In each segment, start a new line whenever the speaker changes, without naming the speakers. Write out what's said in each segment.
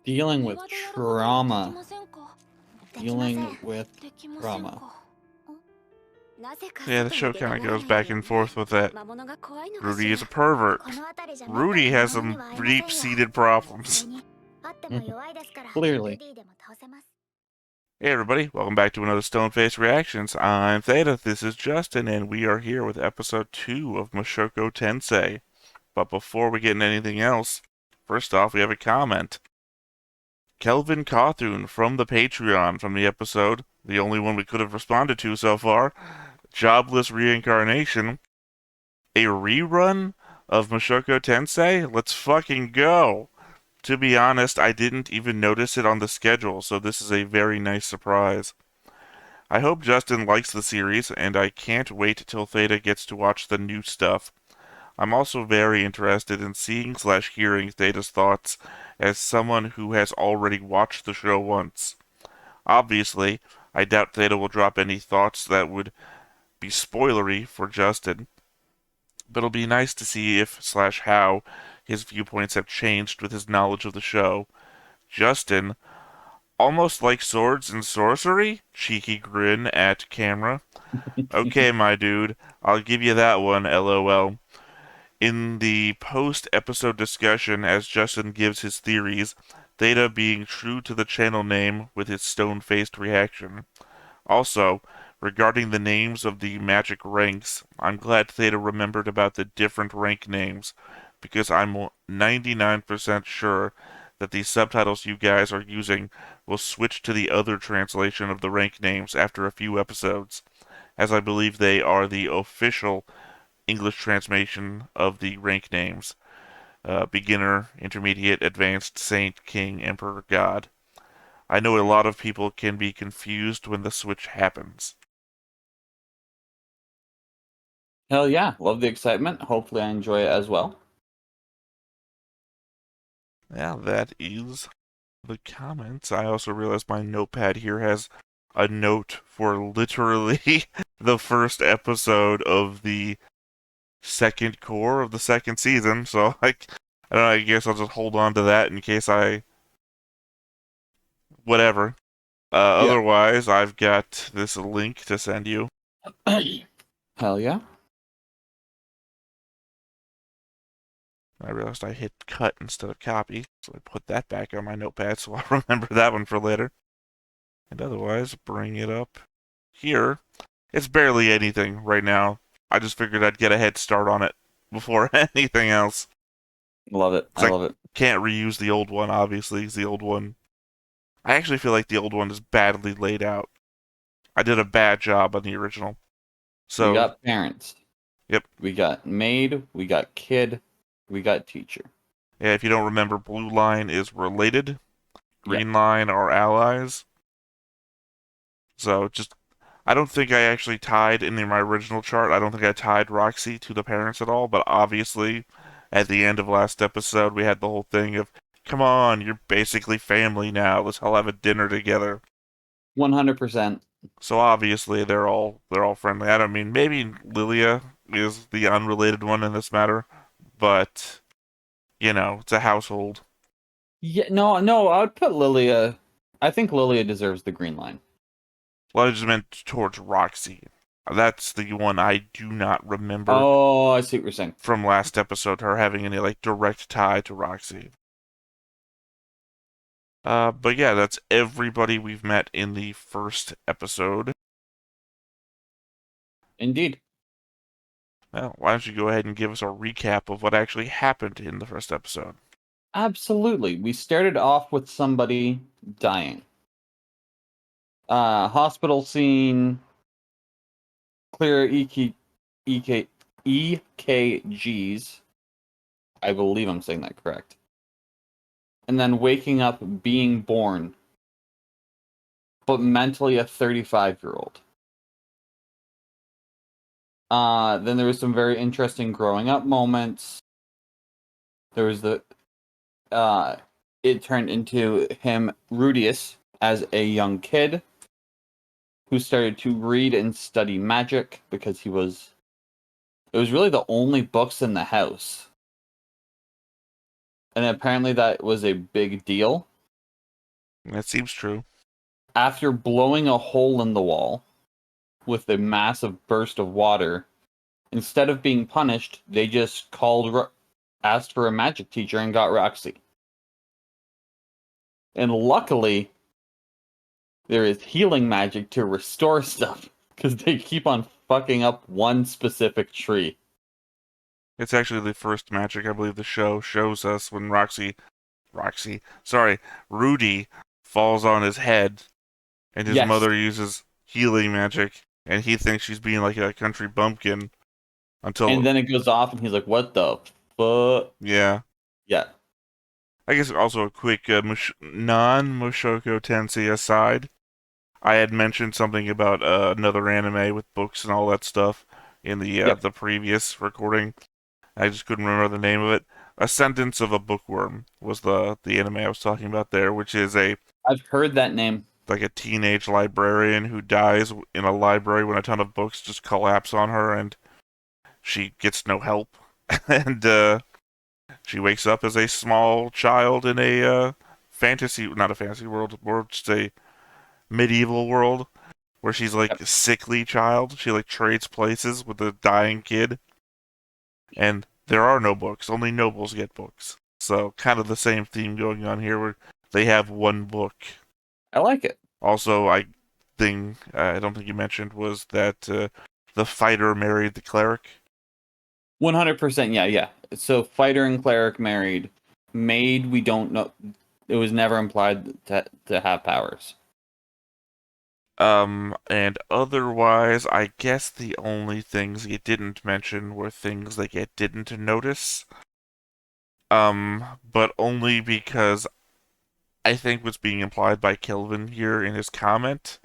Dealing with trauma. Dealing with trauma.
Yeah, the show kind of goes back and forth with that. Rudy is a pervert. Rudy has some deep-seated problems.
Clearly.
Hey everybody, welcome back to another Stone-Faced Reactions. I'm Theta, this is Justin, and we are here with episode 2 of Mushoku Tensei. But before we get into anything else, first off we have a comment. Kelvin Cawthon from the Patreon from the episode, the only one we could have responded to so far, Jobless Reincarnation, a rerun of Mushoku Tensei? Let's fucking go! To be honest, I didn't even notice it on the schedule, so this is a very nice surprise. I hope Justin likes the series, and I can't wait till Theta gets to watch the new stuff. I'm also very interested in seeing/hearing Theta's thoughts as someone who has already watched the show once. Obviously, I doubt Theta will drop any thoughts that would be spoilery for Justin, but it'll be nice to see if/how his viewpoints have changed with his knowledge of the show. Justin, almost like swords and sorcery? Cheeky grin at camera. Okay, my dude, I'll give you that one, lol. In the post-episode discussion, as Justin gives his theories, Theta being true to the channel name with his stone-faced reaction. Also, regarding the names of the magic ranks, I'm glad Theta remembered about the different rank names, because I'm 99% sure that the subtitles you guys are using will switch to the other translation of the rank names after a few episodes, as I believe they are the official English translation of the rank names. Beginner, Intermediate, Advanced, Saint, King, Emperor, God. I know a lot of people can be confused when the switch happens.
Hell yeah, love the excitement. Hopefully I enjoy it as well.
Yeah, that is the comments. I also realized my notepad here has a note for literally the first episode of the second core of the second season, so I don't know, I guess I'll just hold on to that in case whatever. Otherwise, I've got this link to send you.
Hell yeah.
I realized I hit cut instead of copy, so I put that back on my notepad so I'll remember that one for later. And otherwise, bring it up here. It's barely anything right now. I just figured I'd get a head start on it before anything else.
Love it. I love it.
Can't reuse the old one, obviously, because the old one... I actually feel like the old one is badly laid out. I did a bad job on the original. So
we got parents.
Yep.
We got maid, we got kid, we got teacher.
Yeah, if you don't remember, blue line is related. Green line are allies. So just... I don't think I actually tied in my original chart. I don't think I tied Roxy to the parents at all, but obviously, at the end of last episode, we had the whole thing of, come on, you're basically family now. Let's all have a dinner together.
100%.
So obviously, they're all friendly. I don't mean, maybe Lilia is the unrelated one in this matter, but, you know, it's a household.
Yeah, no, I would put Lilia... I think Lilia deserves the green line.
Well, I just meant towards Roxy. That's the one I do not remember.
Oh, I see what you're saying.
From last episode, her having any, like, direct tie to Roxy. But yeah, that's everybody we've met in the first episode.
Indeed.
Well, why don't you go ahead and give us a recap of what actually happened in the first episode?
Absolutely. We started off with somebody dying. Hospital scene, clear EKGs. I believe I'm saying that correct. And then waking up, being born, but mentally a 35-year-old. Then there was some very interesting growing up moments. There was it turned into him, Rudeus, as a young kid who started to read and study magic because he was It was really the only books in the house. And apparently that was a big deal.
That seems true.
After blowing a hole in the wall with a massive burst of water, instead of being punished, they just asked for a magic teacher and got Roxy. And luckily, there is healing magic to restore stuff because they keep on fucking up one specific tree.
It's actually the first magic I believe the show shows us when Rudy falls on his head and his
Yes.
mother uses healing magic and he thinks she's being like a country bumpkin until...
And then it goes off and he's like, what the fuck?
Yeah.
Yeah.
I guess also a quick non-Mushoku Tensei aside. I had mentioned something about another anime with books and all that stuff in the previous recording. I just couldn't remember the name of it. Ascendance of a Bookworm was the anime I was talking about there, which is
I've heard that name.
like a teenage librarian who dies in a library when a ton of books just collapse on her and she gets no help. And she wakes up as a small child in a not a fantasy world, more just a medieval world where she's like a sickly child. She like trades places with a dying kid. And there are no books, only nobles get books. So kind of the same theme going on here where they have one book.
I like it.
Also, I don't think you mentioned was that the fighter married the cleric.
100%, yeah. So fighter and cleric married. Maid, we don't know. It was never implied to have powers.
And otherwise, I guess the only things you didn't mention were things that you didn't notice. But only because I think what's being implied by Kelvin here in his comment,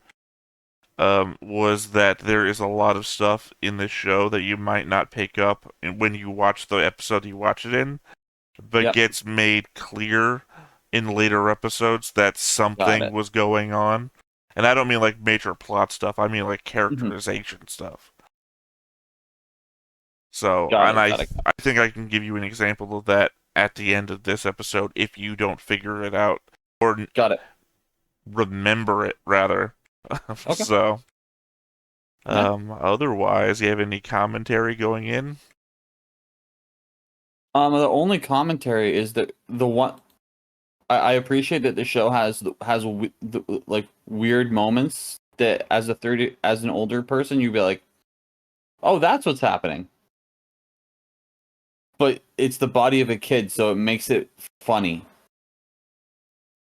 was that there is a lot of stuff in this show that you might not pick up when you watch the episode you watch it in, but gets made clear in later episodes that something was going on. And I don't mean like major plot stuff, I mean like characterization stuff. So, I think I can give you an example of that at the end of this episode if you don't figure it out. Or remember it, rather.
Okay.
So, otherwise, you have any commentary going in?
The only commentary is that the one I appreciate that the show has like weird moments that as an older person you'd be like, oh, that's what's happening. But it's the body of a kid, so it makes it funny.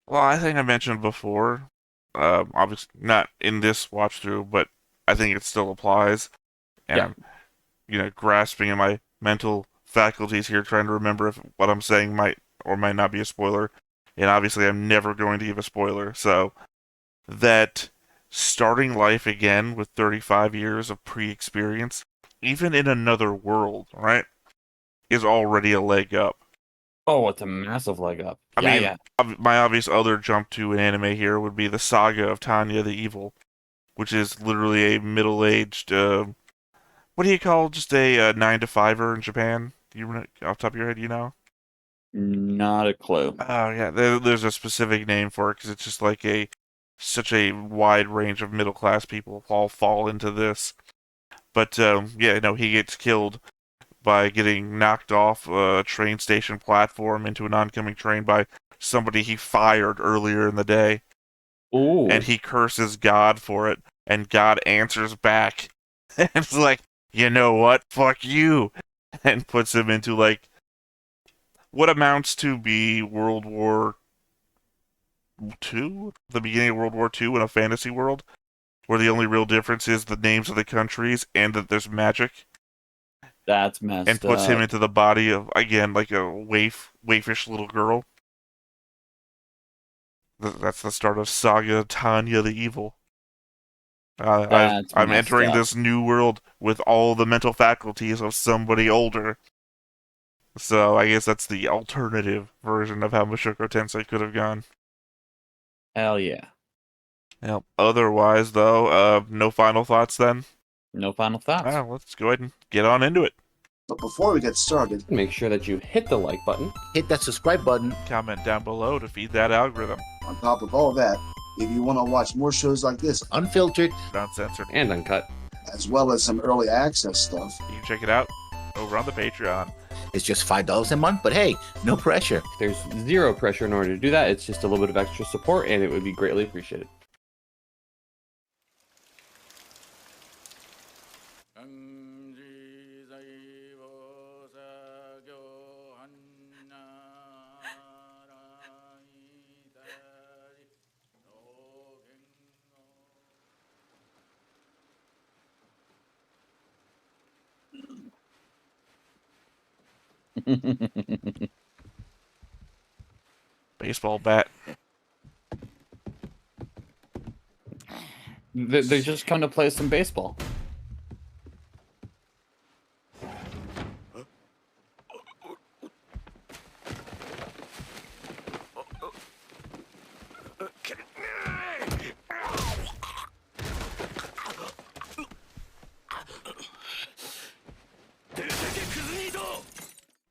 Well, I think I mentioned before, obviously not in this watch through, but I think it still applies. And I'm, grasping in my mental faculties here, trying to remember if what I'm saying might or might not be a spoiler. And obviously, I'm never going to give a spoiler. So, that starting life again with 35 years of pre-experience, even in another world, right, is already a leg up.
Oh, it's a massive leg up.
I mean, my obvious other jump to an anime here would be the Saga of Tanya the Evil, which is literally a middle-aged, what do you call just a 9-to-5er in Japan? Off the top of your head, you know?
Not a clue.
Oh, yeah, there's a specific name for it, because it's just like such a wide range of middle-class people all fall into this. But, he gets killed by getting knocked off a train station platform into an oncoming train by somebody he fired earlier in the day.
Ooh.
And he curses God for it, and God answers back. And it's like, you know what? Fuck you! And puts him into, like, what amounts to be World War II? The beginning of World War II in a fantasy world? Where the only real difference is the names of the countries and that there's magic.
That's messed up.
And puts him into the body of, again, like a waifish little girl. That's the start of Saga Tanya the Evil. I'm entering this new world with all the mental faculties of somebody older. So I guess that's the alternative version of how Mushoku Tensei could have gone.
Hell yeah.
Yep. Otherwise, though, no final thoughts then?
No final thoughts.
Let's go ahead and get on into it.
But before we get started,
Make sure that you hit the like button.
Hit that subscribe button.
Comment down below to feed that algorithm.
on top of all that, if you want to watch more shows like this,
Unfiltered.
Uncensored.
And uncut.
as well as some early access stuff,
You can check it out over on the Patreon.
It's just $5 a month, but hey, no pressure.
There's zero pressure in order to do that. It's just a little bit of extra support, and it would be greatly appreciated.
Baseball bat.
They just come to play some baseball.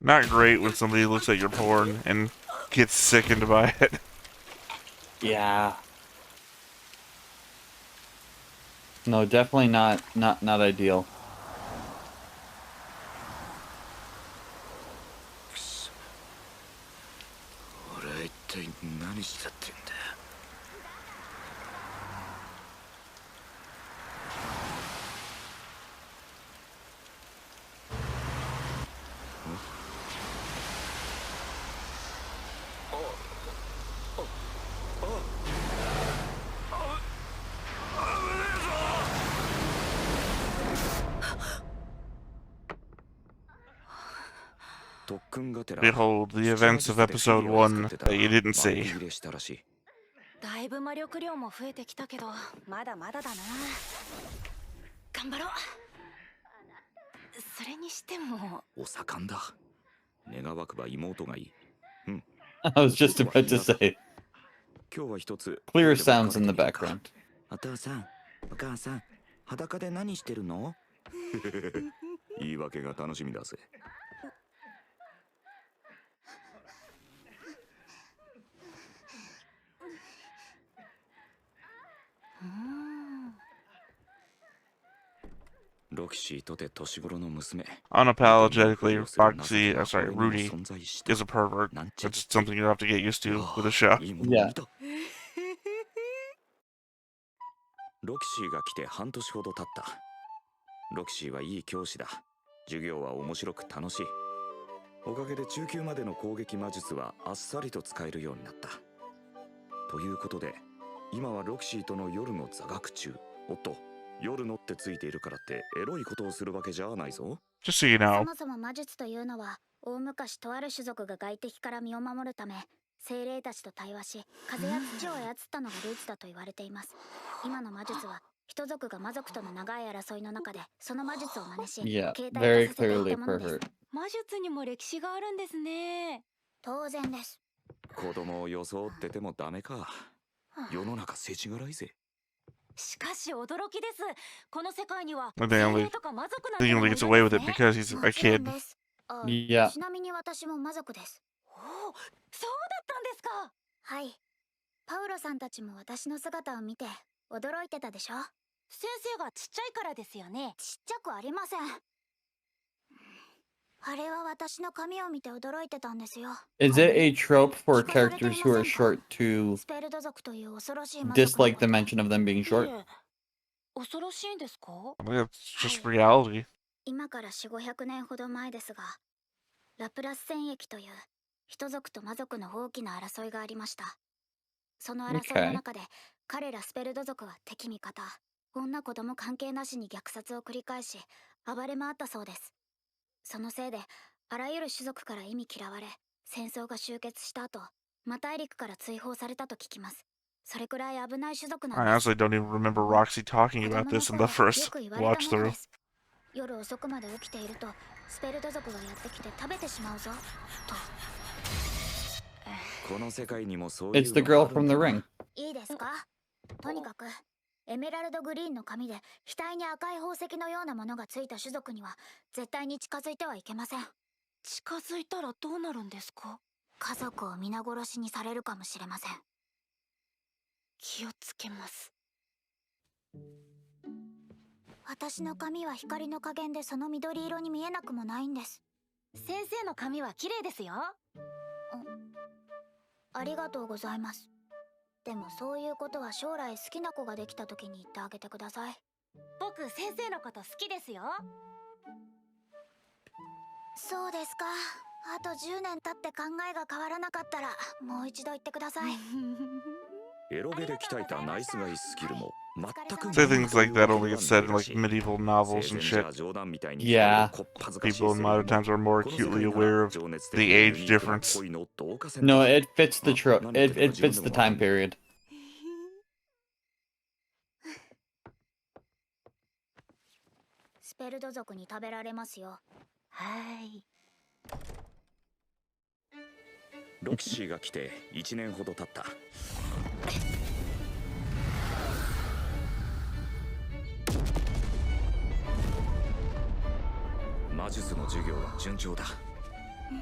Not great when somebody looks at your porn and gets sickened by it.
Yeah. No, definitely not ideal.
Behold the events of episode 1 that you didn't see.
だいぶ魔力量も増えてきたけど、まだまだだな。頑張ろう。それにしても、
お盛んだ。願わくば妹がいい。
I was just about to say.
今日は一つ。
Clear sounds in the background.
お父さん、お母さん、裸で何してるの？言い訳が楽しみだぜ。ロキシーとて年頃の娘。
Unapologetically, Rudy is a pervert. It's something you have to get used to with the show.
Yeah.
ロキシーが来て半年ほど経った。ロキシーはいい教師だ。授業は面白く楽しい。おかげで中級までの攻撃魔術はあっさりと使えるようになった。ということで、今はロキシーとの夜の座学中。おっと、夜のってついているからってエロいことをするわけじゃないぞ。
Just so you know.
そもそも魔術というのは、大昔とある種族が外敵から身を守るため、精霊たちと対話し、風や土を操ったのがルーツだと言われています。今の魔術は、人族が魔族との長い争いの中で、その魔術を真似し、
Yeah,
形態
very
化させてい
clearly
ったものです。
pervert.
魔術にも歴史があるんですね。当然です。
子供を装っててもダメか。世の中世知辛いぜ。
しかし驚きです。この世界には
They
精
only,
霊とか魔族なんて
he
のも
only
いるん
gets
です
away with it
ね。
because he's
も
a
ちろん
kid.
です。あ、
Yeah.
ちなみに私も魔族です。おお、そうだったんですか。はい。パウロさんたちも私の姿を見て驚いてたでしょ。先生がちっちゃいからですよね。ちっちゃくありません。あれは私の髪を見て驚いてたんですよ。
Is it a trope for characters who are short to
スペルド族という恐ろしい魔族の
dislike the mention of them being short?
いえ、恐ろしいんですか？
I think that's just reality.
今から4、500年ほど前ですが、ラプラス戦役という人族と魔族の大きな争いがありました。その争いの中で、彼らスペルド族は敵味方、女子供関係なしに虐殺を繰り返し、暴れ回ったそうです。そのせいで、あらゆる種族から忌み嫌われ、戦争が終結した後、魔大陸から追放されたと聞きます。それくらい危ない種族な
I
んです。
honestly don't even remember Roxy talking about this in the first watch through.
夜遅くまで起きているとスペルド族がやってきて食べてしまうぞと。
この世界にもそういう
It's the girl from the ring.
いいですか？とにかくエメラルドグリーンの髪で額に赤い宝石のようなものがついた種族には絶対に近づいてはいけません。
近づいたらどうなるんですか？
家族を皆殺しにされるかもしれません。
気をつけます。
私の髪は光の加減でその緑色に見えなくもないんです。
先生の髪は綺麗ですよ。
ありがとうございます。でもそういうことは将来好きな子ができた時に言ってあげてください。
僕先生のこと好きですよ。
そうですか。あと10年経って考えが変わらなかったらもう一度言ってください。
エロゲで鍛えたナイスガイスキルも全く
Say things like that only get said in like medieval novels and shit.
Yeah.
People in modern times are more acutely aware of the age difference.
No, it fits the it fits the time period.
スペルド族に食べられますよ。
はい。
ロキシーが来て1年ほど経った。魔術の授業は順調だ。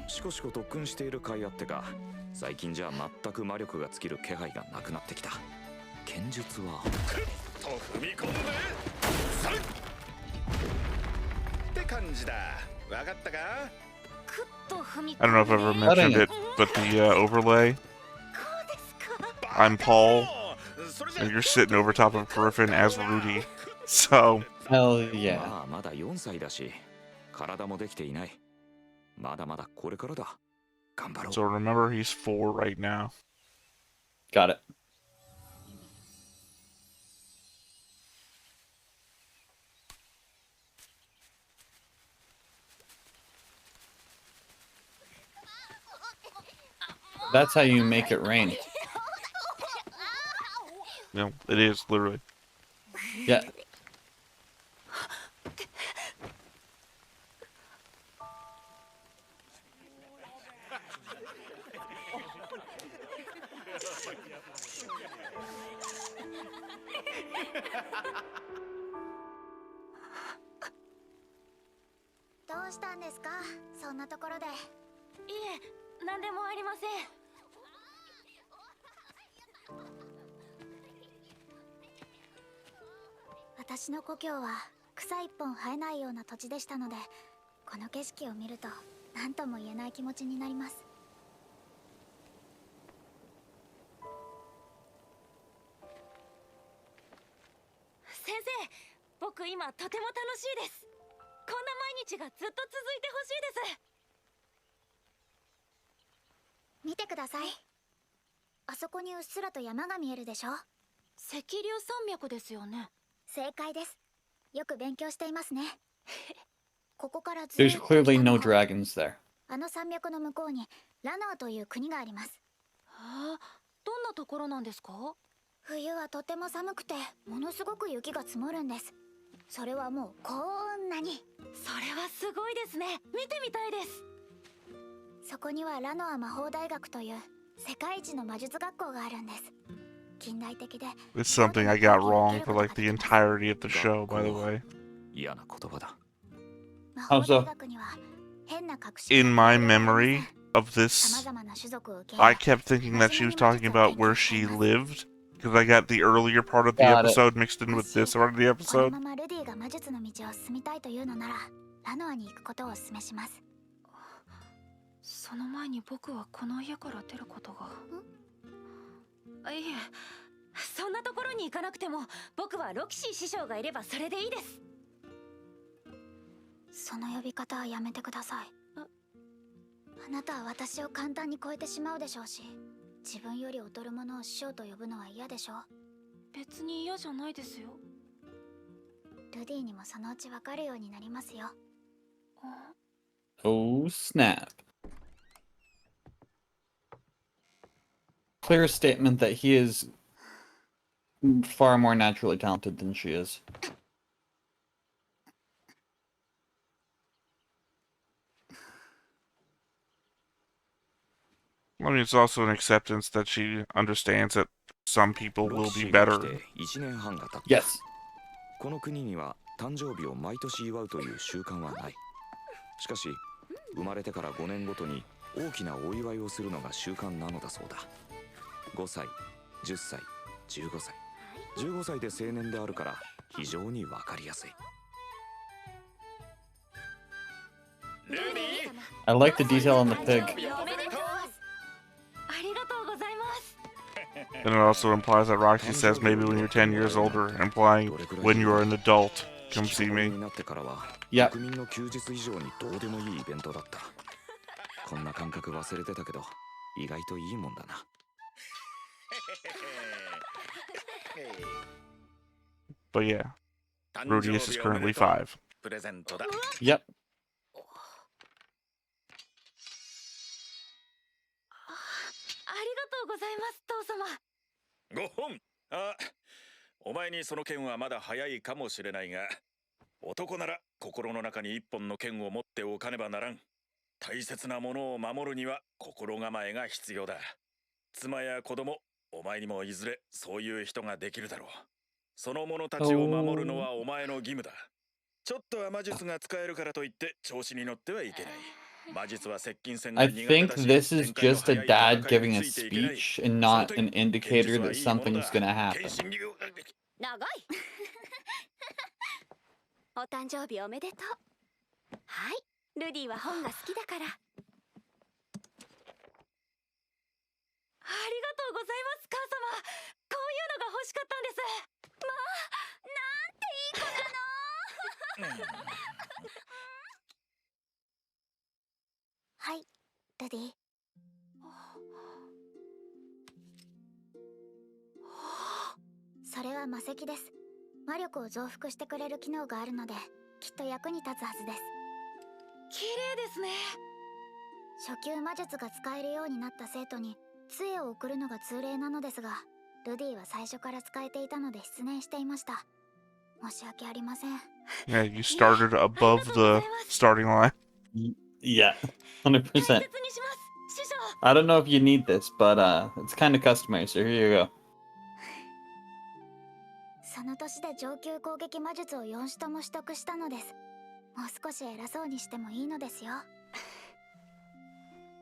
しこしこ特訓している甲斐あってか、最近じゃ全く魔力が尽きる気配がなくなってきた。剣術は踏み込んでさって感じだ。わかったか？
I don't know if I've ever mentioned it, but the overlay. I'm Paul, and you're sitting over top of Griffin as Rudy. So.
Hell yeah.
まだ4歳だし、体もできていない。まだまだこれからだ。頑張ろう。
So remember, he's 4 right now.
Got it. That's how you make it rain.
No, it is literally.
Yeah.
Iえ、何でもありません。
私の故郷は草一本生えないような土地でしたので、この景色を見ると何とも言えない気持ちになります。
先生、僕今とても楽しいです。こんな毎日がずっと続いてほしいです。
見てください。あそこにうっすらと山が見えるでしょ。
赤竜山脈ですよね。
正解です。よく勉強していますね。ここからずっ
There's
と
clearly no dragons there.
あの山脈の向こうにラノアという国があります。
どんなところなんですか？
冬はとても寒くてものすごく雪が積もるんです。それはもうこんなに。
それはすごいですね。見てみたいです。
そこにはラノア魔法大学という世界一の魔術学校があるんです。近代的で
It's something I got wrong for like the entirety of the show, by the way.
嫌な言葉だ。
魔法大学には変な隠し
In my memory of this, I kept thinking that she was talking about where she lived, because I got the earlier part of the episode mixed in with this part of the
こ
episode.
のままルディが魔術の道を進みたいというのならラノアに行くことをお勧めします。
その前に僕はこの家から出ることが。いえ、そんなところに行かなくても僕はロキシー師匠がいればそれでいいです。
その呼び方はやめてください。あなたは私を簡単に超えてしまうでしょうし、自分より劣る者を師匠と呼ぶのは嫌でしょう。
別に嫌じゃないですよ。
ルディにもそのうちわかるようになりますよ。
Oh snap. Clear statement that he is far more naturally talented than she is.
I mean, it's also an acceptance that she understands that some people
ロ
will
キシ
be
ーが来
better.
て1年半が経った。
Yes.
この国には誕生日を毎年祝うという習慣はない。しかし生まれてから5年ごとに大きなお祝いをするのが習慣なのだそうだ。5歳、10歳、15歳、15歳で青年であるから非常にわかりやすい。
I like the detail on the pig.
ありがとうございます。
And it also implies that Roxy says maybe when you're 10 years older, implying when you're an adult, come see
引きこもり
me.
になってからは
Yep.
国民の休日以上にどうでもいいイベントだった。こんな感覚忘れてたけど意外といいもんだな。
But yeah, Rudeus is currently 5.
プレゼントだ。
Yep.
ありがとうございます父様。
ご本。あ、お前にその剣はまだ早いかもしれないが、男なら心の中に一本の剣を持っておかねばならん。大切なものを守るには心構えが必要だ。妻や子供、お前にもいずれそういう人ができるだろう。その者たちを守るのはお前の義務だ。ちょっとは魔術が使えるからといって調子に乗ってはいけない。魔術は接近戦が
I
苦手
think
だし、
this is
展開の
just a
早い
dad
戦い
giving
に
a
ついていけない
speech and not an indicator that
剣術はいいもの
something's
だ。
gonna happen.
剣心流
長いお誕生日おめでとう。はい、ルディは本が好きだから。
ありがとうございます母様。こういうのが欲しかったんです。
なんていい子なのはい、ルディ。それは魔石です。魔力を増幅してくれる機能があるので、きっと役に立つはずです。
綺麗ですね。
初級魔術が使えるようになった生徒に杖を送るのが通例なのですが、ルディは最初から使えていたので失念していました。申し訳ありません。
Yeah, you started above the starting line.
Yeah, 100%.
大切にします師匠。
I don't know if you need this, but it's kind of customary, so here you go.
その年で上級攻撃魔術を4種とも取得したのです。もう少し偉そうにしてもいいのですよ。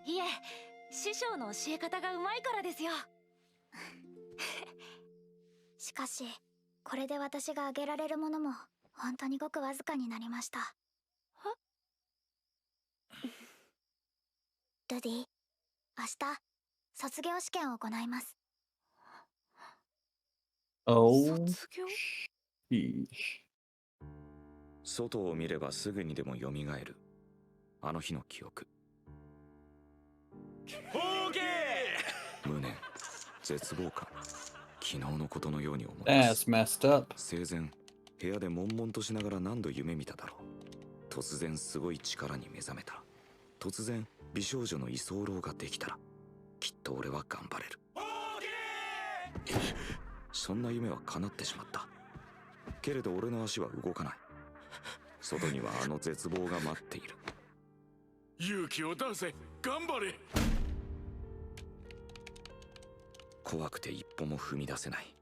いえ、師匠の教え方がうまいからですよ。
しかし、これで私があげられるものも本当にごくわずかになりました。ルディ、明日卒業試験を行います。
Oh,
卒業？
sheesh.
外を見ればすぐにでも蘇るあの日の記憶。無念、絶望感、昨日のことのように思います。
That's messed up.
生前部屋で悶々としながら何度夢見ただろう。突然すごい力に目覚めた。突然美少女の居候ができたらきっと俺は頑張れる。そんな夢は叶ってしまった。けれど俺の足は動かない。外にはあの絶望が待っている。
勇気を出せ、頑張れ。
怖くて一歩も踏み出せない。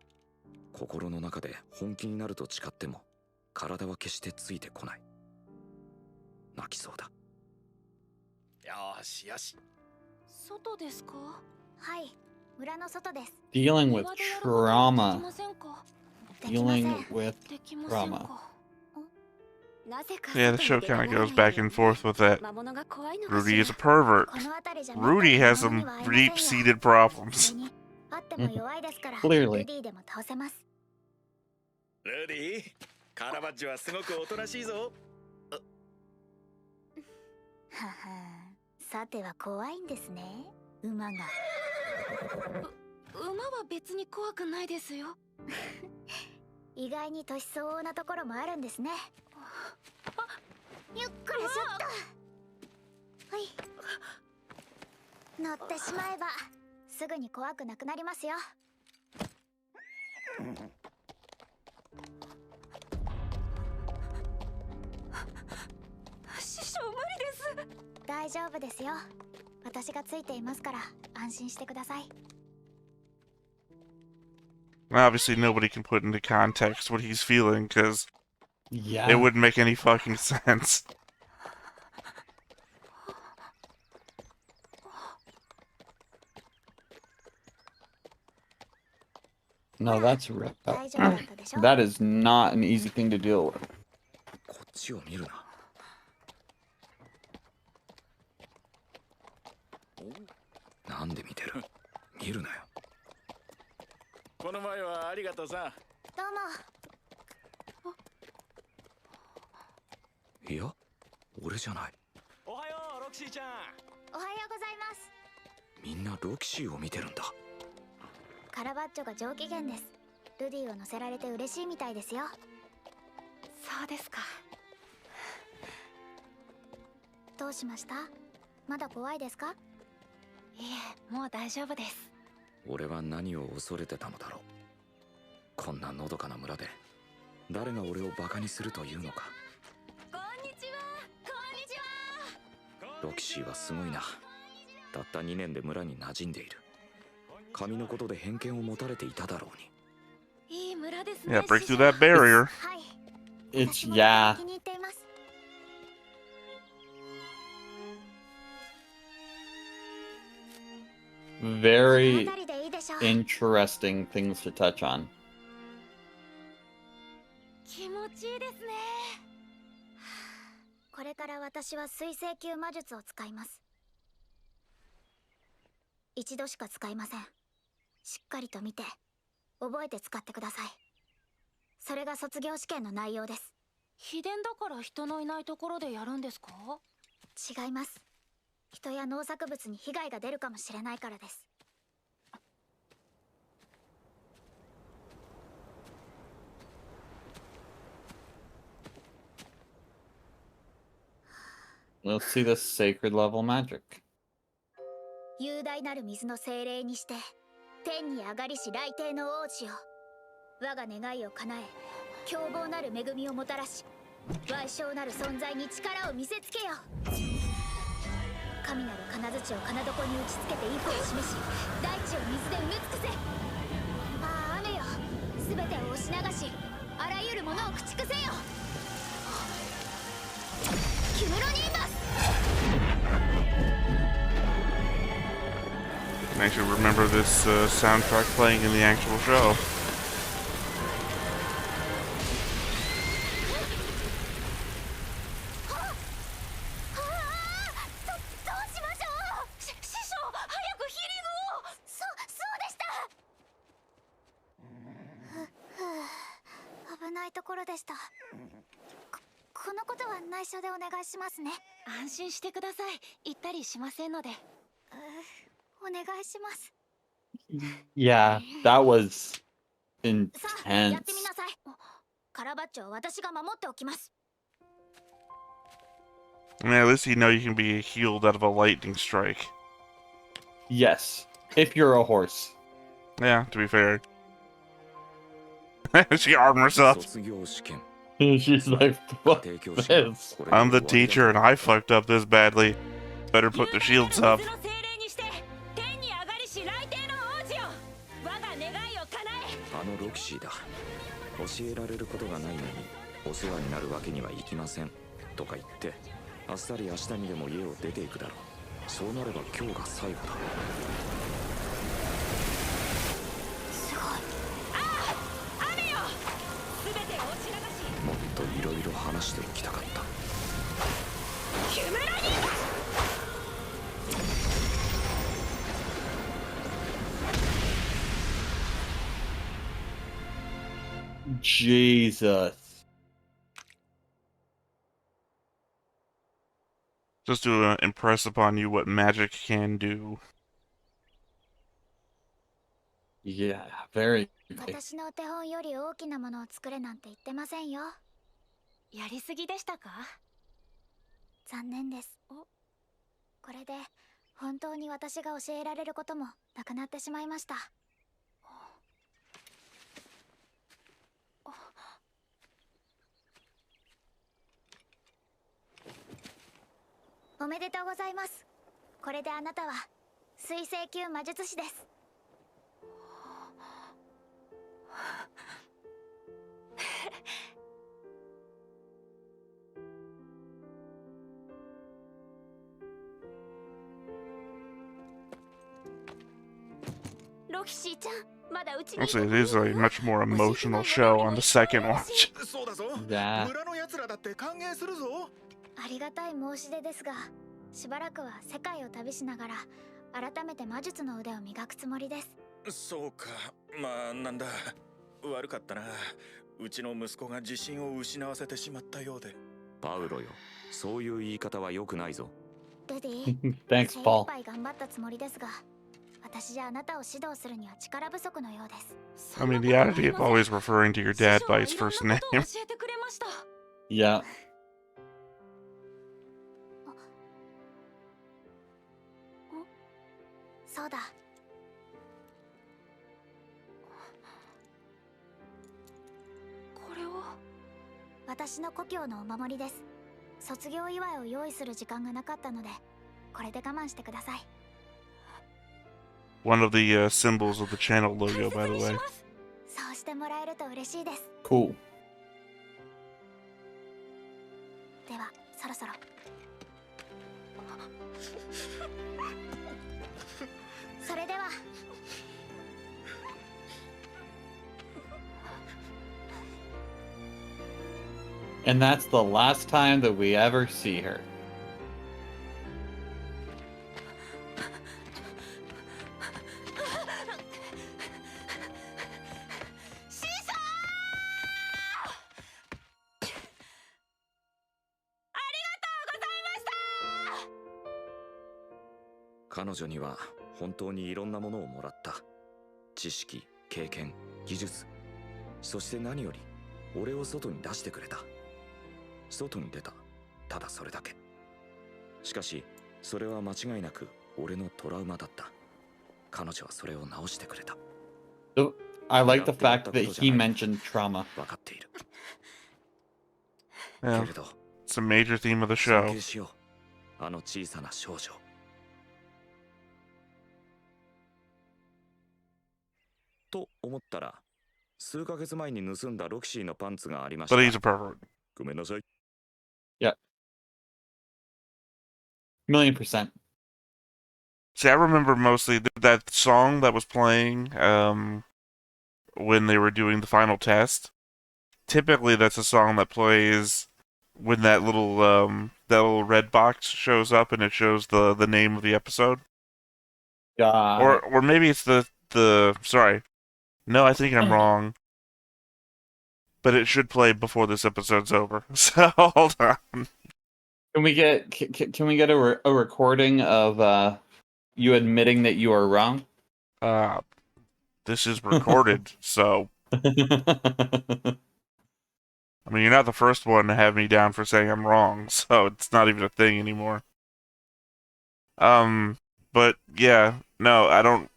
心の中で本気になると誓っても体は決してついてこない。泣きそうだ。
よしよし。
外ですか？
はい、村の外です。
Dealing with
庭でやることはでき
trauma.
ませんか？
できません。
Dealing with
できません
trauma.
か？
なぜか
Yeah, the show kind of goes back and forth with that.
魔物が怖いのかし
Rudy
ら。
is a pervert.
この辺りじゃ
Rudy has some deep-seated problems.
それにあっても弱いですから、
Clearly.
ルディでも倒せます。
ルディ、カラバッジョはすごくおとなしいぞ。
ははさては怖いんですね、馬が。
馬は別に怖くないですよ。
意外に年相応なところもあるんですね。ゆっくりしょっと。はい。乗ってしまえばすぐに怖くなくなりますよ。
師匠無理です。
大丈夫ですよ。私がついていますから安心してください。
Obviously, nobody can put into context what he's feeling, because
Yeah.
it wouldn't make any fucking sense.
No, that's real.
大丈夫だったでしょ
That is not an easy thing to deal with.
こっちを見るな。なんで見てる？見るなよ。
この前はありがとうさ。
どうも。
いや、俺じゃない。
おはようロキシーちゃん。
おはようございます。
みんなロキシーを見てるんだ。
カラバッチョが上機嫌です。ルディを乗せられて嬉しいみたいですよ。
そうですか。
どうしました？まだ怖いですか？
いえ、もう大丈夫です。
俺は何を恐れてたのだろう。こんなのどかな村で誰が俺をバカにするというのか。
こんにちは。こんにちは。
ロキシーはすごいな。たった2年で村に馴染んでいる。髪のことで偏見を持たれていただろうに。
いい村ですね。
Yeah, break through that barrier.
はい。
It's
私も
yeah.
気に入っています。
Very
この辺りでいいでしょう。
interesting things to touch on.
気持ちいいですね。
これから私は水星級魔術を使います。一度しか使いません。しっかりと見て覚えて使ってください。それが卒業試験の内容です。
秘伝だから人のいないところでやるんですか？
違います。人や農作物に被害が出るかもしれないからです。
We'll see the sacred level magic.
雄大なる水の精霊にして天に上がりし来帝の王子よ、我が願いを叶え凶暴なる恵みをもたらし賠償なる存在に力を見せつけよ。神なる金槌を金床に打ちつけて意図を示し大地を水で埋め尽くせ。ああ雨よ、全てを押し流しあらゆるものを駆逐せよ。キムロニンバス。
I should remember this soundtrack playing in the actual show.
このことは内緒でお願いしますね。
安心してください。言ったりしませんので。
お願いします。
Yeah, that was
さあ、やって
intense.
みなさい。カラバッチョは私が守っておきます。
I mean, at least you know you can be healed out of a lightning strike.
Yes, if you're a horse.
Yeah, to be fair. She armors up.
卒業試験。
She's like, fuck
家庭教師が
this.
これで
I'm the
終わりだ。
teacher and I fucked up this badly. Better put the shields up.
水の精霊にして天に上がりし来帝の王子よ、我が願いを叶え。
あのロキシーだ。教えられることがないのにお世話になるわけにはいきませんとか言ってあっさり明日にでも家を出ていくだろう。そうなれば今日が最後だ。
すごい。
雨よ、全てを押し流し。
もっといろいろ話しておきたかった。
キムロニンバス。
Jesus.
Just to impress upon you what magic can do.
Yeah, very.
私のお手本より大きなものを作れなんて言ってませんよ。
やりすぎでしたか？
残念です。これで本当に私が教えられることもなくなってしまいました。おめでとうございます。これであなたは水星級魔術師です。
Actually, it is a much more emotional show on the second watch.
そうだぞ。
Yeah.
村の奴らだって歓迎するぞ。
ありがたい申し出ですが、しばらくは世界を旅しながら改めて魔術の腕を磨くつもりです。
そうか。まあなんだ。悪かったな。うちの息子が自信を失わせてしまったようで。
パウロよ、そういう言い方は良くないぞ。
ルディ、
Thanks,
精一
Paul.
杯頑張ったつもりですが、私じゃあなたを指導するには力不足のようです。
I mean, the oddity of always referring to your dad by his first name.
教えてくれました。
Yeah.
そうだ。
これは
私の故郷のお守りです。卒業祝いを用意する時間がなかったので、これで我慢してください。
One of the symbols of the channel logo, by the way.
そうしてもらえると嬉しいです。
Cool.
では、そろそろ。それでは。
And that's the last time that we ever see her.
Shisha!
彼女には本当にいろんなものをもらった。知識、経験、技術、そして何より俺を外に出してくれた。外に出た、ただそれだけ。しかしそれは間違いなく俺のトラウマだった。彼女はそれを直してくれた。
I like the fact that he mentioned trauma.
分かっている。
Yeah,
けれど
it's a major theme of the
尊
show.
敬しよう、あの小さな少女。と思ったら、数ヶ月前に盗んだロキシーのパンツがありました。
But he's a pervert.
ごめんなさい。
1,000,000%.
See, I remember mostly that song that was playing when they were doing the final test. Typically, that's a song that plays when that little red box shows up and it shows the name of the episode. Or maybe it's the sorry. No, I think I'm wrong. But it should play before this episode's over. So hold on.
Can we get a recording of you admitting that you are wrong?
This is recorded, so I mean, you're not the first one to have me down for saying I'm wrong, so it's not even a thing anymore. But yeah, no, I don't.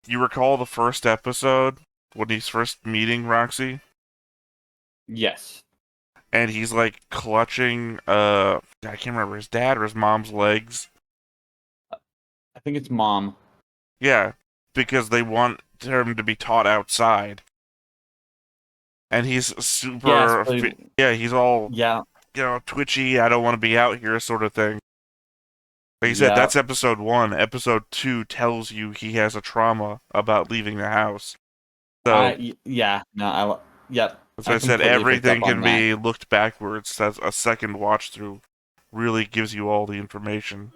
You recall the first episode when he's first meeting Roxy?
Yes.
And he's like clutching, I can't remember, his dad or his mom's legs.
I think it's mom.
Yeah, because they want him to be taught outside. And he's super, he's all, twitchy, I don't want to be out here sort of thing. Like you said, that's episode 1. Episode 2 tells you he has a trauma about leaving the house. So, as I said, everything can be looked backwards. That's a second watch through really gives you all the information.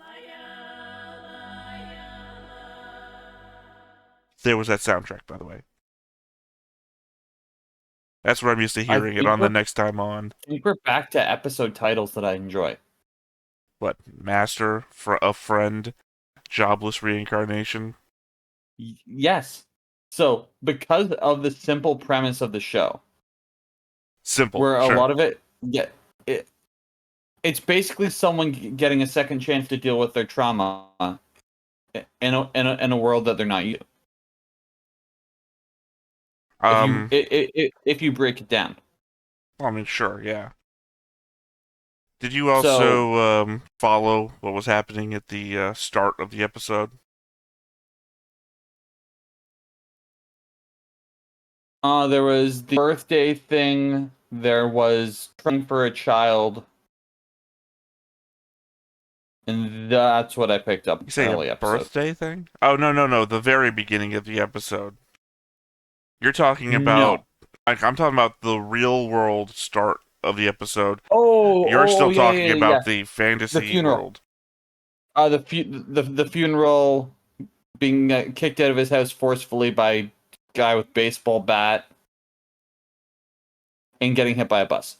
There was that soundtrack, by the way. That's what I'm used to hearing it on the next time on.
I think we're back to episode titles that I enjoy.
What? Master, a friend, jobless reincarnation?
Yes. So, because of the simple premise of the show.
Simple.
Where a lot of it, it's basically someone getting a second chance to deal with their trauma in a world that they're not used. If you break it down.
I mean, sure, yeah. Did you also follow what was happening at the start of the episode?
There was the birthday thing. There was trying for a child. And that's what I picked up
You say
early
a
episode.
birthday thing? Oh, no, the very beginning of the episode. You're talking about...
No.
I'm talking about the real world start of the episode.
Oh,
You're still
yeah,
talking
yeah,
about
yeah.
the fantasy
The funeral.
world.
The funeral, being kicked out of his house forcefully by a guy with baseball bat, and getting hit by a bus.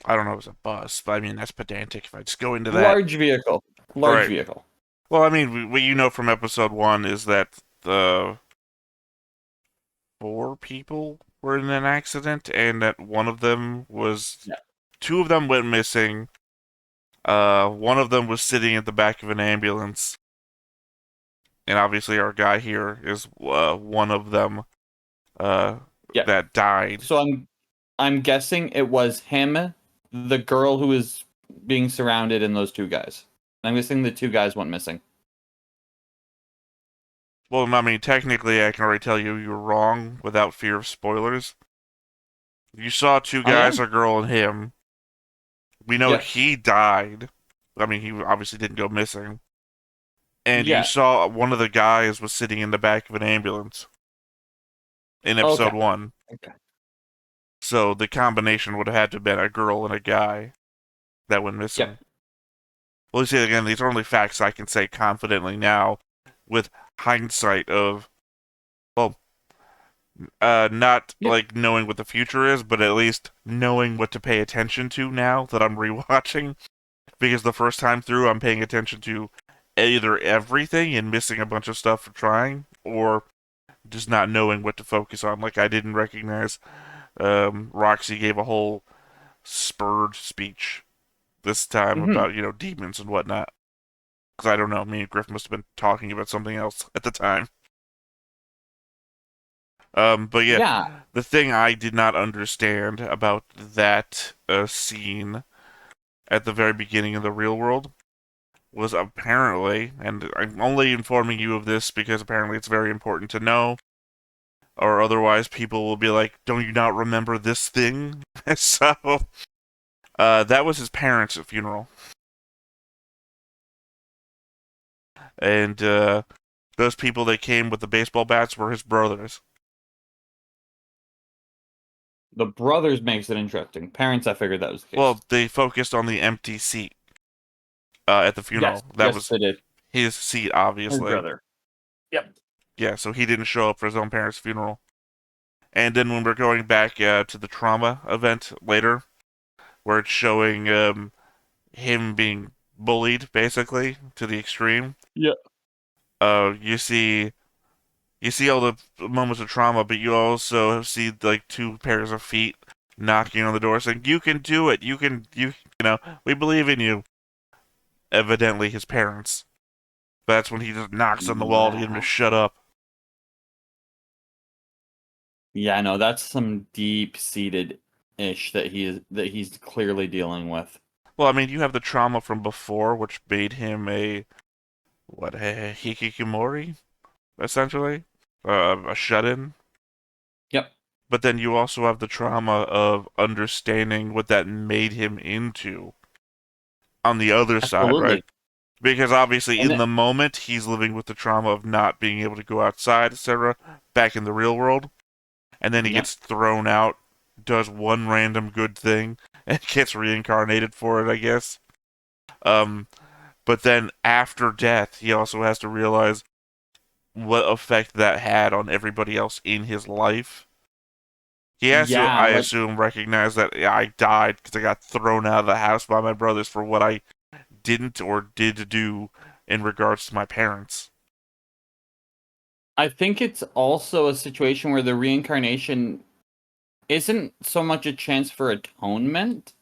I don't know if it was a bus, but I mean, that's pedantic if I just go into that.
Large vehicle. Large
Right.
vehicle.
Well, I mean, what you know from episode 1 is that the 4 people were in an accident, and that one of them was...
Yeah.
2 of them went missing. One of them was sitting at the back of an ambulance. And obviously our guy here is one of them
Yeah.
that died.
So I'm guessing it was him, the girl who was being surrounded, and those 2 guys. I'm guessing the 2 guys went missing.
Well, I mean, technically, I can already tell you you're wrong without fear of spoilers. You saw 2 guys, a girl, and him. We know he died. I mean, he obviously didn't go missing. And you saw one of the guys was sitting in the back of an ambulance in episode 1.
Okay.
So the combination would have had to have been a girl and a guy that went missing.
Yep.
Well, you see, again, these are only facts I can say confidently now with hindsight of, well, not like knowing what the future is, but at least knowing what to pay attention to now that I'm rewatching. Because the first time through, I'm paying attention to either everything and missing a bunch of stuff for trying, or just not knowing what to focus on. Like, I didn't recognize Roxy gave a whole spurred speech this time about, demons and whatnot. Because I don't know, me and Griff must have been talking about something else at the time. But yeah, the thing I did not understand about that scene at the very beginning of the real world was apparently, and I'm only informing you of this because apparently it's very important to know, or otherwise people will be like, don't you not remember this thing? So, that was his parents' funeral. And those people that came with the baseball bats were his brothers.
The brothers makes it interesting. Parents, I figured that was the case.
Well, they focused on the empty seat at the funeral. That was
they did.
His seat, obviously.
His brother. Yep.
Yeah, so he didn't show up for his own parents' funeral. And then when we're going back to the trauma event later, where it's showing him being bullied, basically, to the extreme.
Yeah.
You see all the moments of trauma, but you also see like 2 pairs of feet knocking on the door saying, you can do it, you know, we believe in you. Evidently his parents. But that's when he just knocks on the wall to get him to shut up.
Yeah, no, that's some deep-seated ish that he's clearly dealing with.
Well, I mean, you have the trauma from before, which made him a hikikomori, essentially, a shut-in.
Yep.
But then you also have the trauma of understanding what that made him into on the other side, right? Because obviously in the moment, he's living with the trauma of not being able to go outside, etc., back in the real world. And then he gets thrown out, does one random good thing, and gets reincarnated for it, I guess. But then after death, he also has to realize what effect that had on everybody else in his life. He has to, I assume, recognize that I died because I got thrown out of the house by my brothers for what I didn't or did do in regards to my parents.
I think it's also a situation where the reincarnation isn't so much a chance for atonement,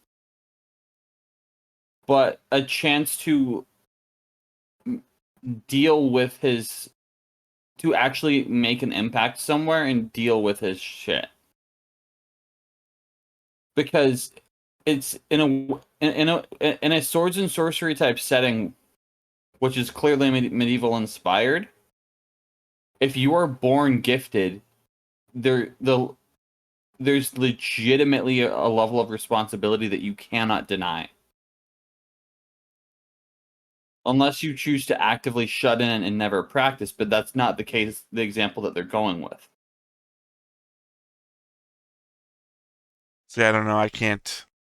but a chance to deal with to actually make an impact somewhere and deal with his shit. Because it's in a swords and sorcery type setting, which is clearly medieval inspired. if you are born gifted, there's legitimately a level of responsibility that you cannot deny. Unless you choose to actively shut in and never practice, but that's not the case, the example that they're going with.
See, I don't know. I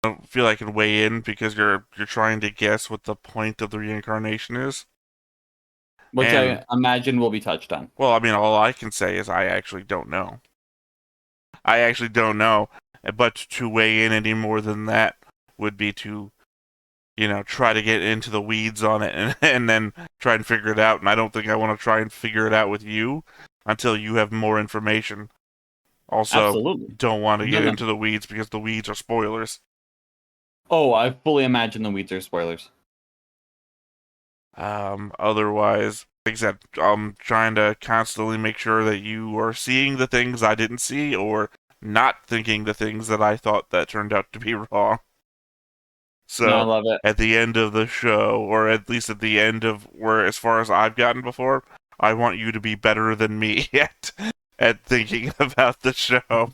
don't feel I can weigh in because you're trying to guess what the point of the reincarnation is.
Which I imagine will be touched on.
Well, I mean, all I can say is I actually don't know. I actually don't know. But to weigh in any more than that would be to, try to get into the weeds on it and then try and figure it out. And I don't think I want to try and figure it out with you until you have more information. Also,
Absolutely.
Don't want to get into the weeds because the weeds are spoilers.
Oh, I fully imagine the weeds are spoilers.
Otherwise, like I said, I'm trying to constantly make sure that you are seeing the things I didn't see or not thinking the things that I thought that turned out to be wrong. So,
no, I love it.
At the end of the show, or at least at the end of where, as far as I've gotten before, I want you to be better than me at thinking about the show.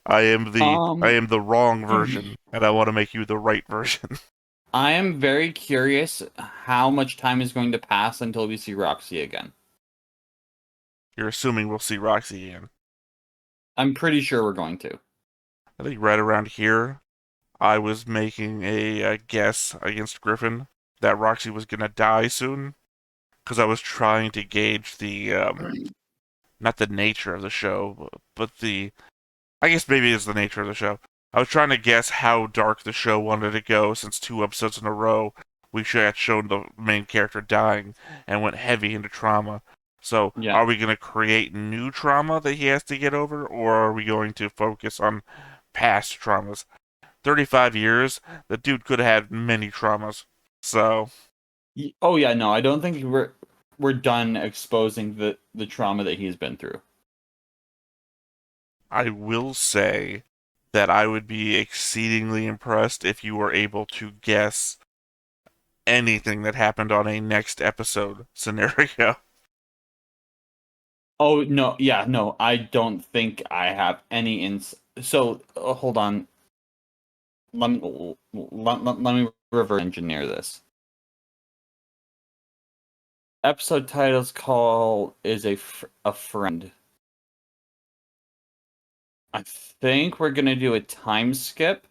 I am the wrong version, and I want to make you the right version.
I am very curious how much time is going to pass until we see Roxy again.
You're assuming we'll see Roxy again.
I'm pretty sure we're going to.
I think right around here, I was making a guess against Griffin that Roxy was going to die soon, because I was trying to gauge the, not the nature of the show, but I guess maybe it's the nature of the show. I was trying to guess how dark the show wanted to go, since 2 episodes in a row we had shown the main character dying and went heavy into trauma. So, Are we going to create new trauma that he has to get over, or are we going to focus on past traumas? 35 years, the dude could have had many traumas. So,
oh yeah, no, I don't think we're done exposing the trauma that he's been through.
I will say that I would be exceedingly impressed if you were able to guess anything that happened on a next episode scenario.
Oh, no, yeah, no, I don't think I have any So, hold on. Let me reverse engineer this. Episode title's call is a friend. I think we're gonna do a time skip.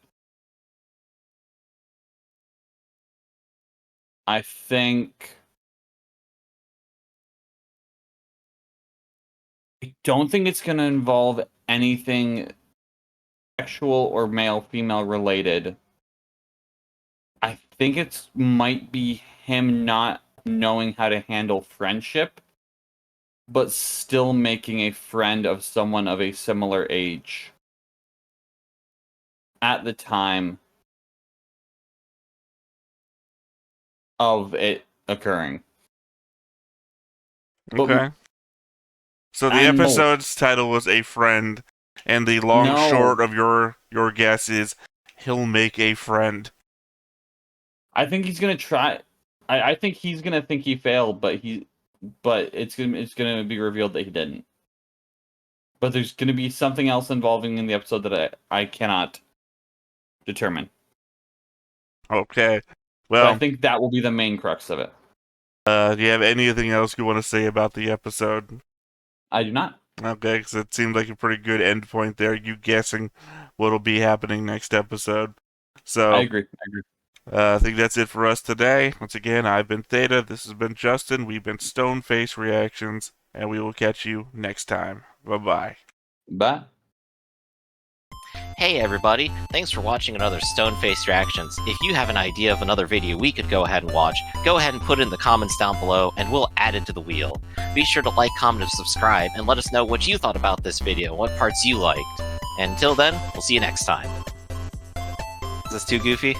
I don't think it's gonna involve anything sexual or male-female related. I think it might be him not knowing how to handle friendship, but still making a friend of someone of a similar age at the time of it occurring.
Okay. So the episode's title was A Friend, and the short of your guess is he'll make a friend.
I think he's gonna try. I think he's gonna think he failed, but it's gonna be revealed that he didn't. But there's gonna be something else involving in the episode that I cannot determine.
Okay. Well,
but I think that will be the main crux of it.
Do you have anything else you want to say about the episode?
I do not.
Okay, because it seemed like a pretty good end point there, you guessing what'll be happening next episode. So
I agree.
I think that's it for us today. Once again, I've been Theta, this has been Justin, we've been Stoneface Reactions, and we will catch you next time. Bye-bye.
Bye.
Hey everybody, thanks for watching another Stoneface Reactions. If you have an idea of another video we could go ahead and watch, go ahead and put it in the comments down below and we'll add it to the wheel. Be sure to like, comment, and subscribe, and let us know what you thought about this video, what parts you liked. And until then, we'll see you next time. Is this too goofy?